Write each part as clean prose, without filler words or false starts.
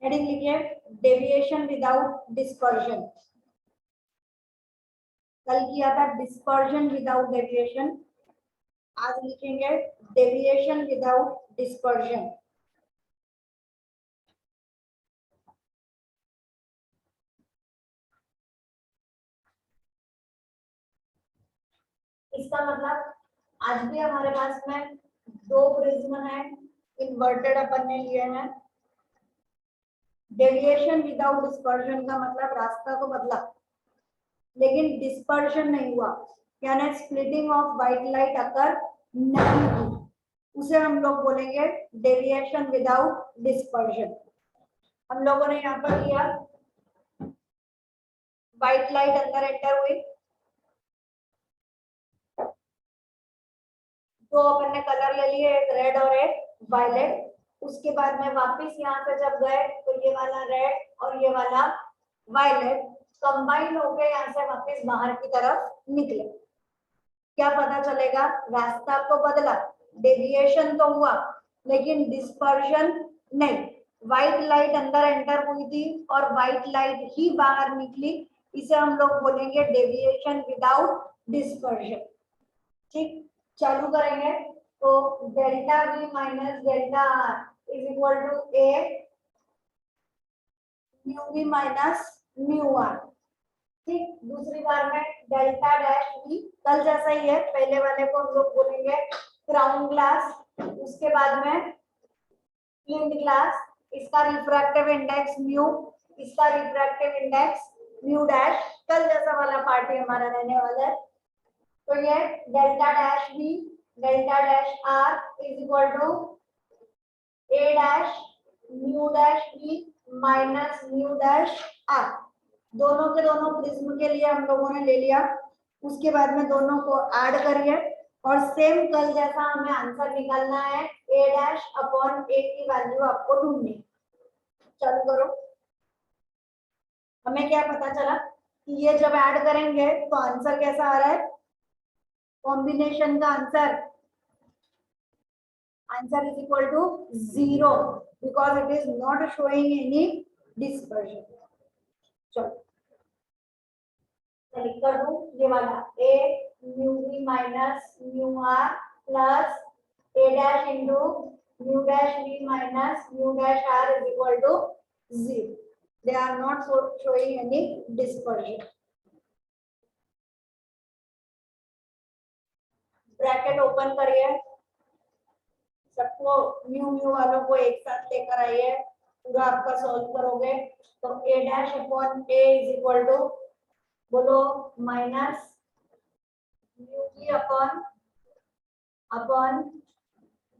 Heading लिखिए deviation without dispersion. कल किया था डिस्पर्जन विदाउट डेविएशन, आज लिखेंगे डेविएशन विदाउट डिस्पर्जन। इसका मतलब आज भी हमारे पास में दो प्रिज्म है, इन्वर्टेड अपन ने लिए हैं। डेविएशन विदाउट डिस्पर्जन का मतलब रास्ता तो बदला लेकिन डिस्पर्जन नहीं हुआ, यानी स्प्लिटिंग ऑफ व्हाइट लाइट अकर नहीं हुई, उसे हम लोग बोलेंगे डेविएशन विदाउट डिस्पर्जन। हम लोगों ने यहाँ पर किया व्हाइट लाइट अंदर एंटर हुई, दो अपन ने कलर ले लिए, एक रेड और एक वायलेट। उसके बाद में वापस यहाँ पे जब गए तो ये वाला रेड और ये वाला वायलेट कंबाइन होके यहाँ से वापस बाहर की तरफ निकले। क्या पता चलेगा, रास्ता तो बदला, डेविएशन तो हुआ लेकिन डिस्पर्जन नहीं। व्हाइट लाइट अंदर एंटर हुई थी और व्हाइट लाइट ही बाहर निकली, इसे हम लोग बोलेंगे डेविएशन विदाउट डिस्पर्जन। ठीक, चालू करेंगे तो delta V minus delta R is equal to A mu V minus mu R. ठीक, दूसरी बार में डेल्टा डैश वी कल जैसा ही है, पहले वाले को हम लोग बोलेंगे क्राउन ग्लास, उसके बाद में प्लिंथ ग्लास, इसका रिफ्रैक्टिव इंडेक्स म्यू, इसका रिफ्रैक्टिव इंडेक्स म्यू डैश। कल जैसा वाला पार्ट हमारा रहने वाला है। तो ये delta dash V delta dash R is equal to A dash mu dash V minus mu dash R. दोनों के दोनों प्रिज्म के लिए हम लोगों ने ले लिया, उसके बाद में दोनों को ऐड करिए और सेम कल जैसा हमें आंसर निकालना है, ए डैश अपॉन ए की वैल्यू आपको ढूंढनी। चालू करो। हमें क्या पता चला कि ये जब ऐड करेंगे तो आंसर कैसा आ रहा है, कॉम्बिनेशन का answer is equal to 0 because it is not showing any dispersion. चलो लिख कर दूं ये वाला a mu v minus mu r plus a dash into mu dash v minus mu dash r is equal to 0. They are not showing any dispersion. Bracket open करिए, सबको mu mu वालों को एक साथ लेकर आइए, पूरा आपका सॉल्व करोगे तो a dash upon a is equal to बोलो minus mu v upon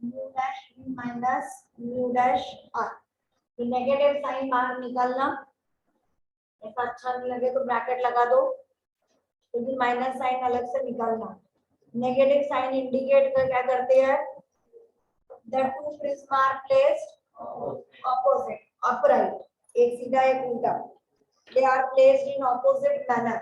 mu dash v minus mu dash r। ये नेगेटिव साइन बाहर निकालना, ऐसा अच्छा नहीं लगे तो ब्रैकेट लगा दो, लेकिन माइनस साइन अलग से निकालना। नेगेटिव साइन इंडिकेट कर क्या करते हैं, the two prisms are placed opposite, upright, एक सीधा एक उल्टा, they are placed in opposite manner.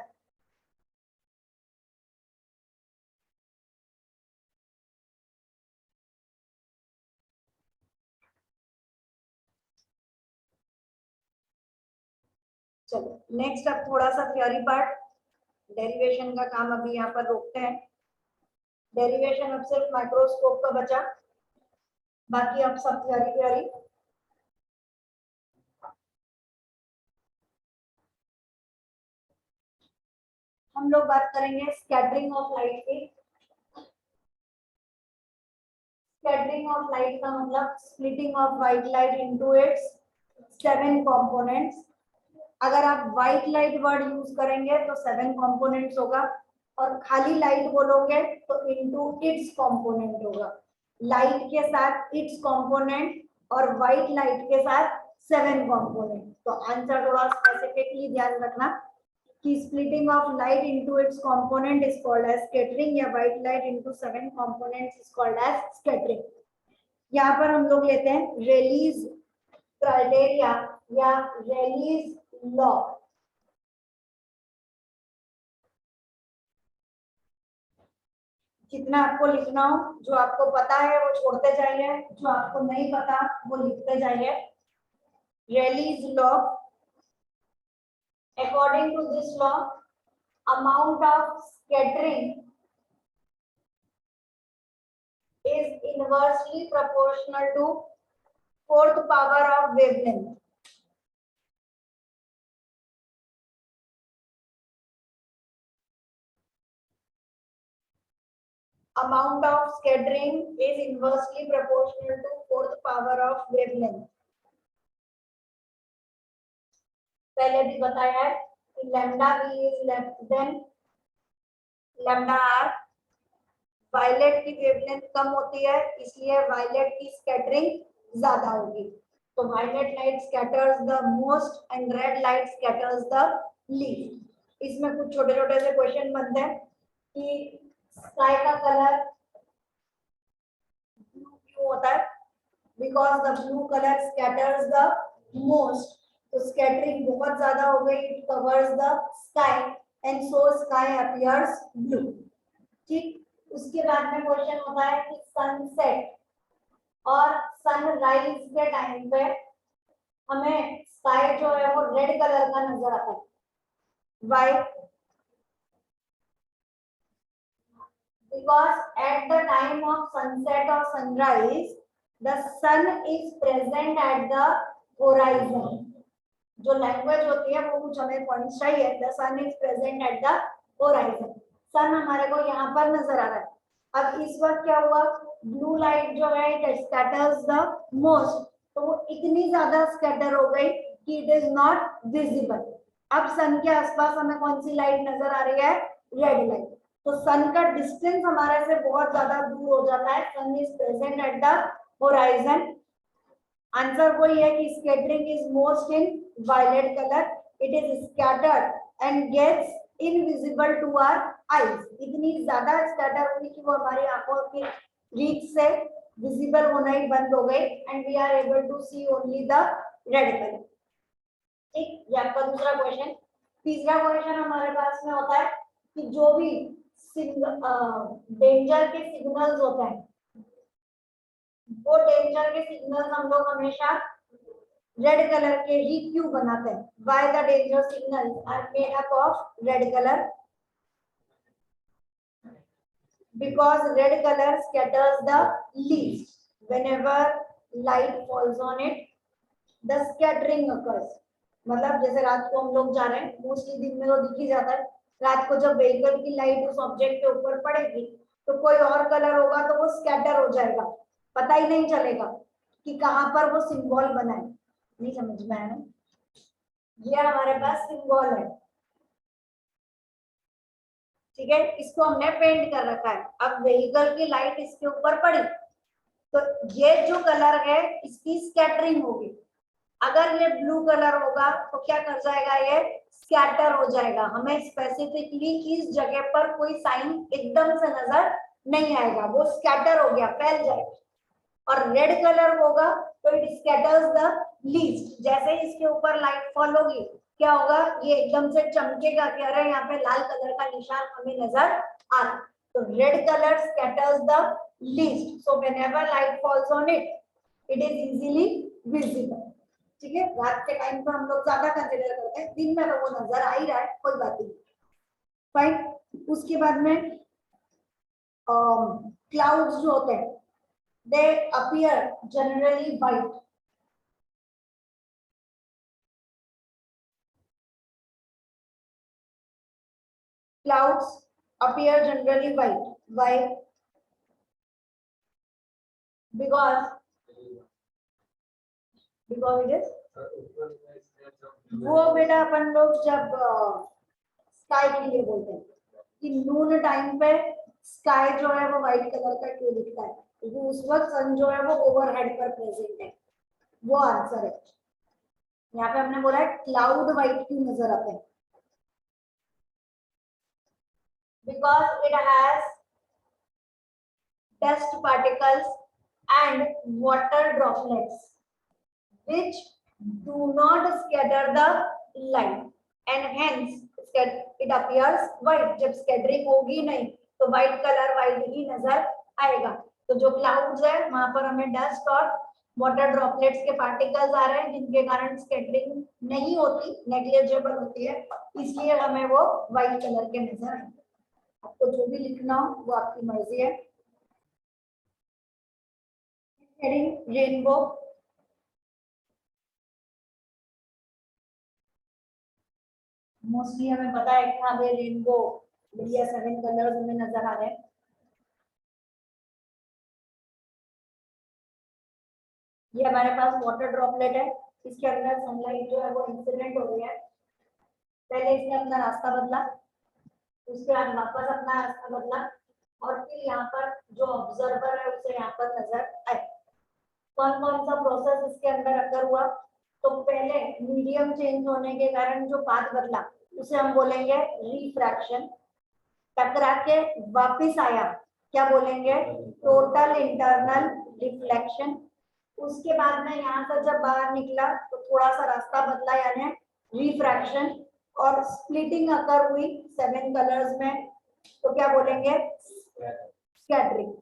चलो नेक्स्ट अब थोड़ा सा थ्योरी पार्ट, डेरिवेशन का काम अभी यहाँ पर रोकते हैं। डेरिवेशन अब सिर्फ माइक्रोस्कोप का बचा, बाकी अब सब थ्योरी। हम लोग बात करेंगे स्कैटरिंग ऑफ लाइट की। स्कैटरिंग ऑफ लाइट का मतलब splitting of white light into it's 7 components. अगर आप व्हाइट लाइट वर्ड यूज करेंगे तो 7 कंपोनेंट्स होगा, और खाली लाइट बोलोगे तो इनटू इट्स कंपोनेंट होगा। लाइट के साथ इट्स कंपोनेंट और व्हाइट लाइट के साथ 7 कंपोनेंट। तो आंसर थोड़ा स्पेसिफिकली ध्यान रखना कि splitting of light into its component is called as scattering, या white light into 7 components is called as scattering. यहाँ पर हम लोग लेते हैं रेलीज क्राइटेरिया या रेलीज लॉ। जितना आपको लिखना हो, जो आपको पता है वो छोड़ते जाइए, जो आपको नहीं पता वो लिखते जाइए। Rayleigh's law. According to this law, amount of scattering is inversely proportional to fourth power of wavelength. Amount of scattering is inversely proportional to fourth power of wavelength. पहले भी बताया है कि lambda v is less than lambda r. Violet की wavelength कम होती है इसलिए वायलेट की स्कैटरिंग ज्यादा होगी. तो violet light scatters the most and red light scatters the least. इसमें कुछ छोटे छोटे से क्वेश्चन बनते हैं कि स्काई का कलर ब्लू क्यों होता है? Because the blue colour scatters the most. तो स्कैटरिंग बहुत ज्यादा हो गई, it covers the sky and so sky appears blue. ठीक. उसके बाद में क्वेश्चन होता है कि सनसेट और सनराइज के टाइम पे हमें स्काई जो है वो रेड कलर का नजर आता है. Why? Because at the time of sunset और sunrise the sun is present at the horizon. जो लैंग्वेज होती है वो कुछ हमें पॉइंट्स चाहिए. The sun is present at the horizon. Sun हमारे को यहाँ पर नजर आ रहा है. अब इस वक्त क्या हुआ? ब्लू लाइट जो है इट स्कैटर्स द मोस्ट. तो वो इतनी ज्यादा स्कैटर हो गई कि इट इज नॉट विजिबल. अब सन के आसपास हमें कौन सी लाइट नजर आ रही है? Red light. तो सन का डिस्टेंस हमारे से बहुत ज्यादा दूर हो जाता है. Sun is present at the horizon. Answer वही है कि scattering is most in violet colour. It is scattered and gets invisible to our eyes. इतनी ज्यादा स्कैटर हुई कि वो हमारी आंखों की रीच से विजिबल होना ही बंद हो गई and we are able to see only the red colour. ठीक. ये आपका दूसरा क्वेश्चन. तीसरा क्वेश्चन हमारे पास में होता है कि जो भी डेंजर के सिग्नल्स होते हैं वो डेंजर के सिग्नल्स हम लोग हमेशा रेड कलर के ही क्यों बनाते हैं? Why the danger signals are made up of red colour? Because red color scatters the least. Whenever light falls on it, the scattering occurs. मतलब जैसे रात को हम लोग जा रहे हैं, मोस्टली दिन में तो दिख ही जाता है. रात को जब व्हीकल की लाइट उस ऑब्जेक्ट के ऊपर पड़ेगी तो कोई और कलर होगा तो वो स्कैटर हो जाएगा. पता ही नहीं चलेगा कि कहाँ पर वो सिंबल बना है. नहीं समझ में आया ना? ये हमारे पास सिंबल है. ठीक है. इसको हमने पेंट कर रखा है. अब व्हीकल की लाइट इसके ऊपर पड़ी तो ये जो कलर है इसकी स्कैटरिंग होगी. अगर ये ब्लू कलर होगा तो क्या कर जाएगा? ये स्कैटर हो जाएगा. हमें स्पेसिफिकली इस जगह पर कोई साइन एकदम से नजर नहीं आएगा. वो स्कैटर हो गया, फैल जाएगा. और रेड कलर होगा तो इट स्कैटर्स द लीस्ट. जैसे ही इसके ऊपर लाइट फॉल होगी क्या होगा? ये एकदम से चमकेगा कि अरे यहाँ पे लाल कलर का निशान हमें नजर आ रहा. तो red colour scatters the least. So whenever light falls on it, it is easily visible. ठीक है. रात के टाइम पे हम लोग ज्यादा कंसीडर करते हैं, दिन में तो वो नजर आ ही रहा है, कोई बात नहीं. फाइन. उसके बाद में क्लाउड्स जो होते हैं they appear generally white. Clouds appear generally white. Why? Because it is वो बेटा अपन लोग जब स्काई के लिए बोलते हैं कि नून टाइम पे स्काई जो है वो व्हाइट कलर का क्यों दिखता है? क्योंकि उस वक्त सन जो है वो ओवरहेड पर प्रेजेंट है. वो आंसर है. यहाँ पे हमने बोला है क्लाउड व्हाइट क्यों नजर आते हैं? Because it has dust particles and water droplets which do not scatter the light and hence it appears white. जब स्कैटरिंग होगी नहीं तो व्हाइट कलर व्हाइट ही नजर आएगा. तो जो क्लाउड्स है वहां पर हमें डस्ट और वाटर ड्रॉपलेट्स के पार्टिकल्स आ रहे हैं जिनके कारण स्कैटरिंग नहीं होती, नेग्लिजिबल होती है, इसलिए हमें वो व्हाइट कलर के नजर आए। आपको जो भी लिखना हो वो आपकी मर्जी है। Heading rainbow. मोस्टली हमें पता है कि हाँ भाई रेनबो बढ़िया 7 कलर्स हमें नजर आ रहे हैं। ये हमारे पास वाटर ड्रॉपलेट है, इसके अंदर सनलाइट जो है वो इंसिडेंट हो रही है। पहले इसने अपना रास्ता बदला, उसके बाद वापस अपना रास्ता बदला, और फिर यहाँ पर जो ऑब्जर्वर है उसे यहाँ पर नजर आए। कौन कौन सा प्रोसेस इसके अंदर अगर हुआ, तो पहले मीडियम चेंज होने के कारण जो पाथ बदला उसे हम बोलेंगे रिफ्रैक्शन। टकरा के वापिस आया, क्या बोलेंगे, टोटल इंटरनल रिफ्लेक्शन। उसके बाद में यहाँ से जब बाहर निकला तो थोड़ा सा रास्ता बदला, यानी रिफ्रैक्शन, और स्प्लिटिंग अकर हुई 7 कलर्स में, तो क्या बोलेंगे, स्कैटरिंग।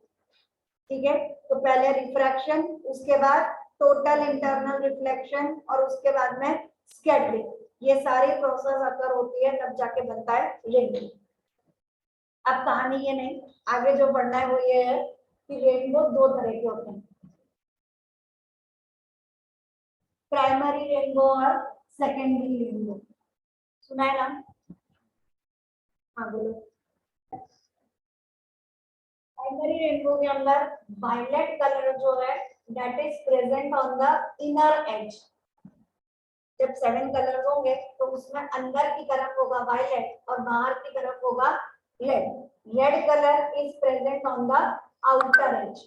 ठीक है, तो पहले रिफ्रैक्शन, उसके बाद टोटल इंटरनल रिफ्लेक्शन, और उसके बाद में स्कैटरिंग। ये सारी प्रोसेस अकर होती है तब जाके बनता है रेनबो। अब कहानी ये नहीं, आगे जो पढ़ना है वो ये है कि रेनबो 2 तरह के होते हैं, प्राइमरी रेनबो और सेकेंडरी रेनबो। सुना है ना? हाँ बोलो। प्राइमरी रेनबो के अंदर वायलेट कलर जो है that is present on the inner as. जब 7 कलर होंगे तो उसमें अंदर की तरफ होगा वायलेट और बाहर की तरफ होगा red. Red colour is present on the outer as.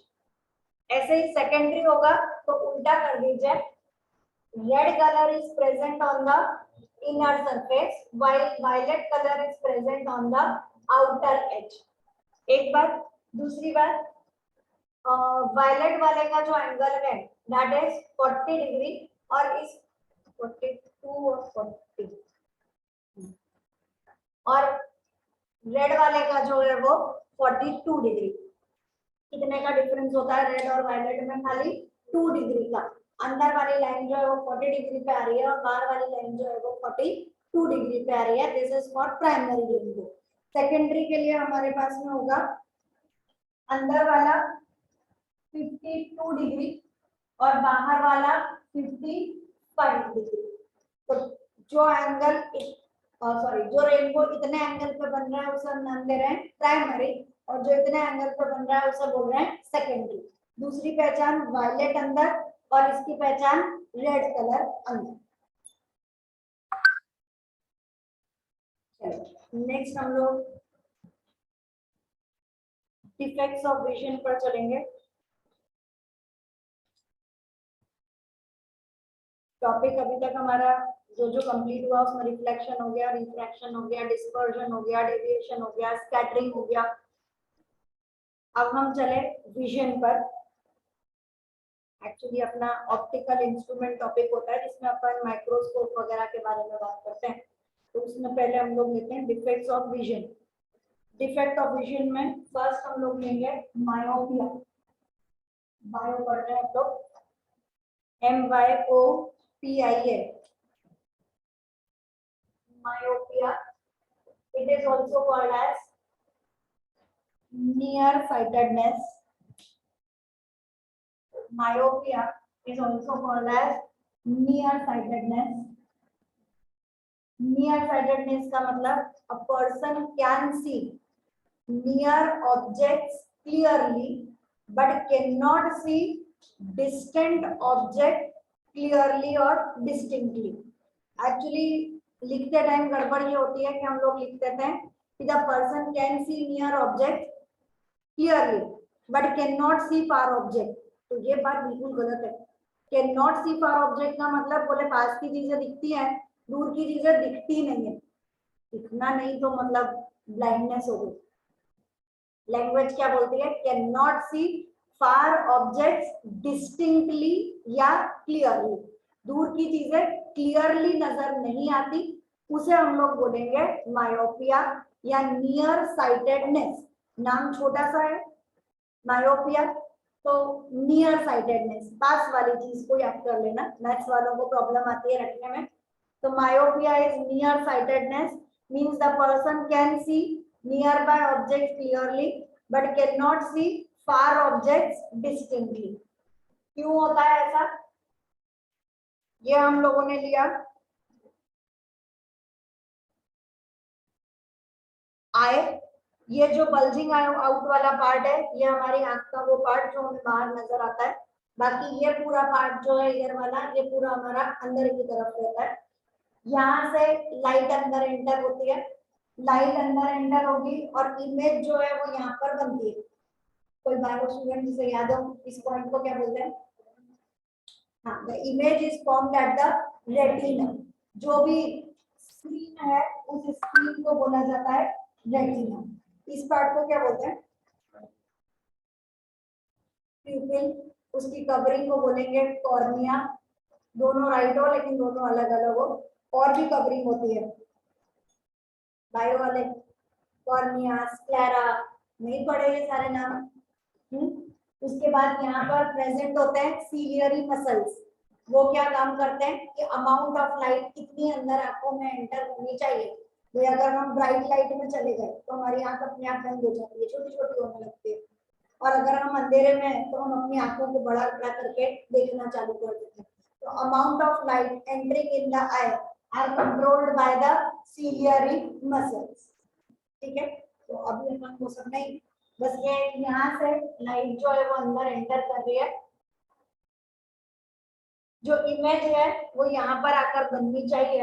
ऐसे ही सेकेंडरी होगा तो उल्टा कर दीजिए, red colour is present on the inner surface while violet color is present on the outer edge। एक बात। दूसरी बात, वायलेट वाले का जो एंगल है दैट इज 40 डिग्री, और इस 42 और 40, और रेड वाले का जो है वो 42 डिग्री। कितने का डिफरेंस होता है रेड और वायलेट में? खाली 2 डिग्री का। अंदर वाली लाइन जो है वो 40 डिग्री पे आ रही है और बाहर वाली लाइन जो है वो 42 डिग्री पे आ रही है। This is for primary rainbow. Secondary के लिए हमारे पास में होगा अंदर वाला 52 डिग्री और बाहर वाला 55 डिग्री। तो जो एंगल जो रेनबो इतने एंगल पे बन रहा है उसे हम नाम दे रहे हैं प्राइमरी, और जो इतने एंगल पे बन रहा है उसे बोल रहे हैं सेकेंडरी। दूसरी पहचान वायलेट अंदर और इसकी पहचान रेड कलर अंदर। नेक्स्ट हम लोग डिफेक्ट्स ऑफ विजन पर चलेंगे। टॉपिक अभी तक हमारा जो कंप्लीट हुआ उसमें रिफ्लेक्शन हो गया, रिफ्रैक्शन हो गया, डिस्पर्जन हो गया, डेविएशन हो गया, स्कैटरिंग हो गया। अब हम चले विजन पर। एक्चुअली अपना ऑप्टिकल इंस्ट्रूमेंट टॉपिक होता है जिसमें अपन माइक्रोस्कोप वगैरह के बारे में बात करते हैं। तो उसमें पहले हम लोग लेते हैं defects of vision. Defect of vision में फर्स्ट हम लोग लेंगे मायोपिया। बायो पढ़ रहे हैं तो MYOPIA, myopia. It is also called as nearsightedness. Myopia is also called as nearsightedness. Nearsightedness का मतलब a person can see near objects clearly but cannot see distant object clearly or distinctly. Actually लिखते time गड़बड़ ये होती है कि हम लोग लिखते थे कि the person can see near object clearly but can not see far object. तो ये बात बिल्कुल गलत है। Can not see far object का मतलब बोले पास की चीजें दिखती हैं, दूर की चीजें दिखती नहीं है। दिखना नहीं तो मतलब ब्लाइंडनेस हो गई। लैंग्वेज क्या बोलती है? Can not see far objects distinctly या क्लियरली। दूर की चीजें क्लियरली नजर नहीं आती, उसे हम लोग बोलेंगे मायोपिया या नियर साइटेडनेस। नाम छोटा सा है मायोपिया, तो नियर साइटेडनेस, पास वाली चीज को याद कर लेना, मैथ्स वालों को प्रॉब्लम आती है रखने में। तो myopia is near sightedness, means the person can see near by object clearly but can not see far objects distinctly. क्यों होता है ऐसा? ये हम लोगों ने लिया आई, ये जो बल्जिंग आउट वाला पार्ट है ये हमारी आंख का वो पार्ट जो हमें बाहर नजर आता है, बाकी ये पूरा पार्ट जो है इधर वाला ये पूरा हमारा अंदर की तरफ रहता है। यहाँ से लाइट अंदर एंटर होती है, लाइट अंदर एंटर होगी और इमेज जो है वो यहाँ पर बनती है। कोई बायो स्टूडेंट जिसे याद हो इस पॉइंट को क्या बोलते हैं? हाँ, the image is formed at the retina. जो भी स्क्रीन है उस स्क्रीन को बोला जाता है रेटिना। इस पार्ट को क्या बोलते हैं? प्यूपिल। उसकी कवरिंग को बोलेंगे कॉर्निया। दोनों राइट हो लेकिन दोनों अलग अलग हो। और भी कवरिंग होती है बायो वाले, कॉर्निया, स्क्लेरा, नहीं पढ़े ये सारे नाम। उसके बाद यहाँ पर प्रेजेंट होते हैं सीलियरी मसल्स। वो क्या काम करते हैं कि अमाउंट ऑफ लाइट कितनी अंदर आंखों में एंटर होनी चाहिए। तो अगर हम ब्राइट लाइट में चले गए तो हमारी आंख अपने आप बंद हो जाती है, छोटी छोटी होने लगती है। और अगर हम अंधेरे में हैं तो हम अपनी आंखों को बड़ा बड़ा करके देखना चालू कर देते हैं। तो amount of light entering in the I R controlled by the ciliary muscles. ठीक है, तो अभी अपन वो सब नहीं, बस ये यहाँ से लाइट जो है वो अंदर एंटर कर रही है, जो इमेज है वो यहाँ पर आकर बननी चाहिए।